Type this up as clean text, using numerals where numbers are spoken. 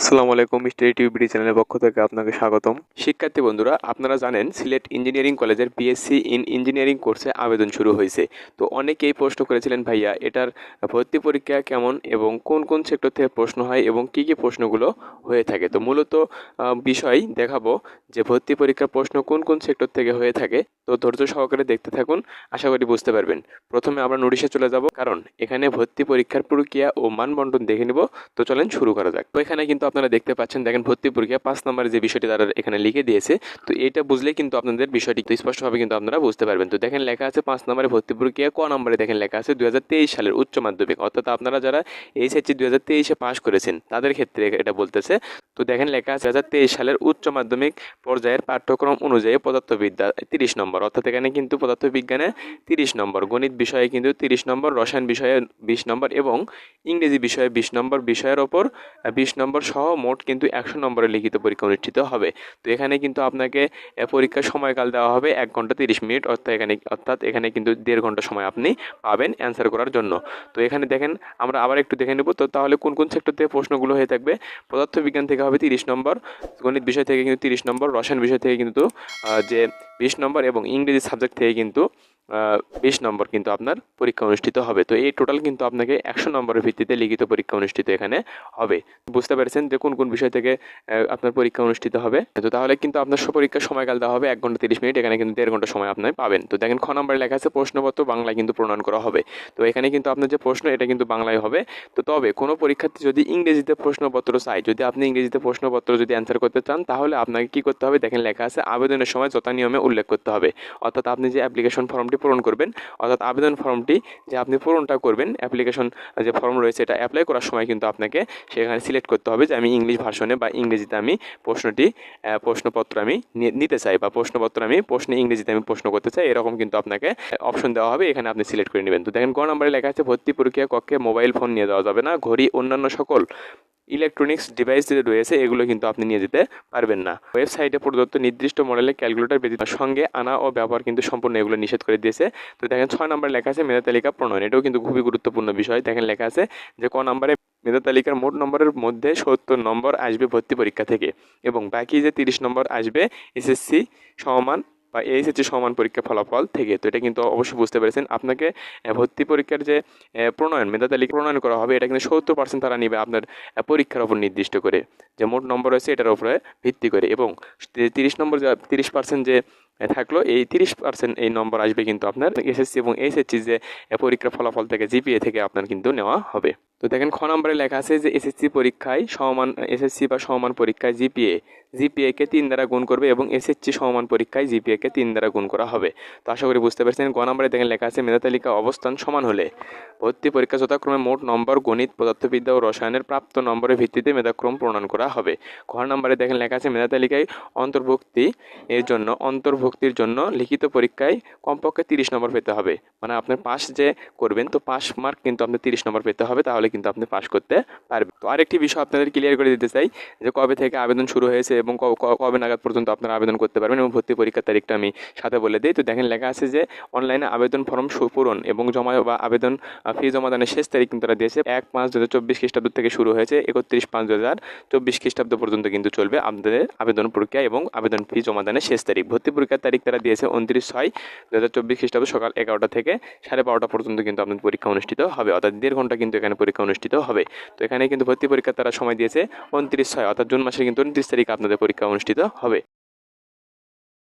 আসসালামু আলাইকুম, স্টাডি টিউবিডি চ্যানেলের পক্ষ থেকে আপনাকে স্বাগতম। শিক্ষার্থী বন্ধুরা, আপনারা জানেন সিলেট ইঞ্জিনিয়ারিং কলেজের বিএসসি ইন ইঞ্জিনিয়ারিং কোর্সে আবেদন শুরু হয়েছে। তো অনেকেই প্রশ্ন করেছিলেন, ভাইয়া এটার ভর্তি পরীক্ষা কেমন এবং কোন কোন সেক্টর থেকে প্রশ্ন হয় এবং কী কী প্রশ্নগুলো হয়ে থাকে। তো মূলত বিষয় দেখাবো যে ভর্তি পরীক্ষার প্রশ্ন কোন কোন সেক্টর থেকে হয়ে থাকে। তো ধৈর্য সহকারে দেখতে থাকুন, আশা করি বুঝতে পারবেন। প্রথমে আমরা নোটিশে চলে যাব, কারণ এখানে ভর্তি পরীক্ষার প্রক্রিয়া ও মানবন্টন দেখে নিব। তো চলেন শুরু করা যাক। তো এখানে কিন্তু আপনারা দেখতে পাচ্ছেন, দেখেন ভর্তি পরীক্ষা 5 নম্বরের যে বিষয়টি তারা এখানে লিখে দিয়েছে। তো এটা বুঝলেই কিন্তু আপনাদের বিষয়টি স্পষ্টভাবে কিন্তু আপনারা বুঝতে পারবেন। তো দেখেন লেখা আছে 5 নম্বরে ভর্তি পরীক্ষা ক নম্বরে দেখেন লেখা আছে 2023 সালের উচ্চ মাধ্যমিক, অর্থাৎ আপনারা যারা এইচএসসি 2023-এ পাশ করেছেন তাদের ক্ষেত্রে এটা বলতেছে। তো দেখেন লেখা আছে 2023 সালের উচ্চ মাধ্যমিক পর্যায়ের পাঠ্যক্রম অনুযায়ী পদার্থবিদ্যা 30 নম্বর, অর্থাৎ এখানে কিন্তু পদার্থবিজ্ঞানে 30 নম্বর, গণিত বিষয়ে কিন্তু 30 নম্বর, রসায়ন বিষয়ে 20 নম্বর এবং ইংরেজি বিষয়ে 20 নম্বর, বিষয়ের ওপর 20 নম্বর সহ মোট কিন্তু 100 নম্বরের লিখিত পরীক্ষা অনুষ্ঠিত হবে। তো এখানে কিন্তু আপনাকে পরীক্ষার সময়কাল দেওয়া হবে 1 ঘন্টা 30 মিনিট, অর্থাৎ এখানে কিন্তু 1.5 ঘন্টা সময় আপনি পাবেন অ্যান্সার করার জন্য। তো এখানে দেখেন, আমরা আবার একটু দেখে নেব। তো তাহলে কোন কোন সেক্টর থেকে প্রশ্নগুলো হয়ে থাকবে। পদার্থবিজ্ঞান থেকে হবে 30 নম্বর, গণিত বিষয় থেকে কিন্তু 30 নম্বর, রসায়ন বিষয় থেকে কিন্তু যে 20 নম্বর এবং ইংরেজি সাবজেক্ট থেকে কিন্তু 20 নম্বর কিন্তু আপনার পরীক্ষা অনুষ্ঠিত হবে। তো এই টোটাল কিন্তু আপনাকে 100 নম্বরের ভিত্তিতে লিখিত পরীক্ষা অনুষ্ঠিত এখানে হবে। বুঝতে পেরেছেন যে কোন কোন বিষয় থেকে আপনার পরীক্ষা অনুষ্ঠিত হবে। তো তাহলে কিন্তু আপনার পরীক্ষার সময়কাল দেওয়া হবে 1 ঘন্টা 30 মিনিট, এখানে কিন্তু 1.5 ঘন্টা সময় আপনি পাবেন। তো দেখেন খ নম্বরে লেখা আছে প্রশ্নপত্র বাংলায় কিন্তু প্রণয়ন করা হবে। তো এখানে কিন্তু আপনার যে প্রশ্ন এটা কিন্তু বাংলায় হবে। তো তবে কোনো পরীক্ষার্থী যদি ইংরেজিতে প্রশ্নপত্র চায়, যদি আপনি ইংরেজিতে প্রশ্নপত্র যদি অ্যান্সার করতে চান, তাহলে আপনাকে কি করতে হবে, দেখেন লেখা আছে আবেদনের সময় যথা নিয়মে উল্লেখ করতে হবে। অর্থাৎ আপনি যে অ্যাপ্লিকেশন ফর্মটি পূরণ করবেন, অর্থাৎ আবেদন ফর্মটি যে আপনি পূরণটা করবেন, অ্যাপ্লিকেশন যে ফর্ম রয়েছে এটা অ্যাপ্লাই করার সময় কিন্তু আপনাকে সেখানে সিলেক্ট করতে হবে যে আমি ইংলিশ ভার্সনে বা ইংরেজিতে আমি প্রশ্নপত্র আমি নিতে চাই, বা প্রশ্নে ইংরেজিতে আমি প্রশ্ন করতে চাই, এরকম কিন্তু আপনাকে অপশন দেওয়া হবে। এখানে আপনি সিলেক্ট করে নেবেন। তো দেখেন গ নম্বরে লেখা আছে ভর্তি পরীক্ষা কক্ষে মোবাইল ফোন নিয়ে যাওয়া যাবে না, ঘড়ি অন্যান্য সকল ইলেকট্রনিক্স ডিভাইস যে রয়েছে এগুলো কিন্তু আপনি নিয়ে যেতে পারবেন না। ওয়েবসাইটে প্রদত্ত নির্দিষ্ট মডেলের ক্যালকুলেটর ব্যতীত সঙ্গে আনা ও ব্যবহার কিন্তু সম্পূর্ণ এগুলো নিষেধ করে দিয়েছে। তো দেখেন 6 নম্বরে লেখা আছে মেধা তালিকা প্রণয়ন, এটাও কিন্তু খুবই গুরুত্বপূর্ণ বিষয়। দেখেন লেখা আছে যে ক নম্বরে মেধা তালিকার মোট নম্বরের মধ্যে 70 নম্বর আসবে ভর্তি পরীক্ষা থেকে এবং বাকি যে 30 নম্বর আসবে এসএসসি সমান বা এইচএসসি সমান পরীক্ষা ফলাফল থেকে। তো এটা কিন্তু অবশ্যই বুঝতে পেরেছেন। আপনাকে ভর্তি পরীক্ষার যে মেধা তালিকা প্রণয়ন করা হবে, এটা কিন্তু 70% তারা নেবে আপনার পরীক্ষার ওপর নির্দিষ্ট করে, যে মোট নম্বর রয়েছে এটার উপরে ভিত্তি করে, এবং 30 নম্বর যে 30% যে থাকলো, এই 30% এই নম্বর আসবে কিন্তু আপনার এসএসসি এবং এইচএসসি যে পরীক্ষার ফলাফল থেকে জিপিএ থেকে আপনার কিন্তু নেওয়া হবে। তো দেখেন খ নম্বরে লেখা আছে যে এসএসসি বা সমমান পরীক্ষায় জিপিএকে 3 দ্বারা গুণ করবে এবং এসএসসি সমমান পরীক্ষায় জিপিএকে 3 দ্বারা গুণ করা হবে। তো আশা করি বুঝতে পারছেন। গ নম্বরে দেখেন লেখা আছে মেধা তালিকা অবস্থান সমান হলে ভর্তি পরীক্ষা যথাক্রমে মোট নম্বর গণিত, পদার্থবিদ্যা ও রসায়নের প্রাপ্ত নম্বরের ভিত্তিতে মেধাক্রম প্রণয়ন করা হবে। ঘ নম্বরে দেখেন লেখা আছে মেধা তালিকায় অন্তর্ভুক্তির জন্য লিখিত পরীক্ষায় কমপক্ষে 30 নম্বর পেতে হবে। মানে আপনার পাস যে করবেন, তো পাস মার্ক কিন্তু আপনার 30 নম্বর পেতে হবে, তাহলে কিন্তু আপনি পাস করতে পারবেন। তো আরেকটি বিষয় আপনাদের ক্লিয়ার করে দিতে চাই যে কবে থেকে আবেদন শুরু হয়েছে এবং কবে নাগাদ পর্যন্ত আপনারা আবেদন করতে পারবেন এবং ভর্তি পরীক্ষার তারিখটা আমি সাথে বলে দিই। তো দেখেন লেখা আছে যে অনলাইনে আবেদন ফর্ম পূরণ এবং জমা বা আবেদন ফি জমাদানের শেষ তারিখ কিন্তু তারা দিয়েছে 1/5/2024 খ্রিস্টাব্দ থেকে শুরু হয়েছে 31/5/2024 খ্রিস্টাব্দ পর্যন্ত কিন্তু চলবে আপনাদের আবেদন প্রক্রিয়া এবং আবেদন ফি জমাদানের শেষ তারিখ। ভর্তি পরীক্ষার তারিখ তারা দিয়েছে 29/6/2024 খ্রিস্টাব্দ সকাল 11টা থেকে 12:30 পর্যন্ত কিন্তু আপনাদের পরীক্ষা অনুষ্ঠিত হবে, অর্থাৎ 1.5 ঘন্টা কিন্তু এখানে পরীক্ষা অনুষ্ঠিত হবে। তো এখানে কিন্তু ভর্তি পরীক্ষা তারা সময় দিয়েছে 29/6, অর্থাৎ জুন মাসে কিন্তু 29 তারিখ আপনাদের পরীক্ষা অনুষ্ঠিত হবে।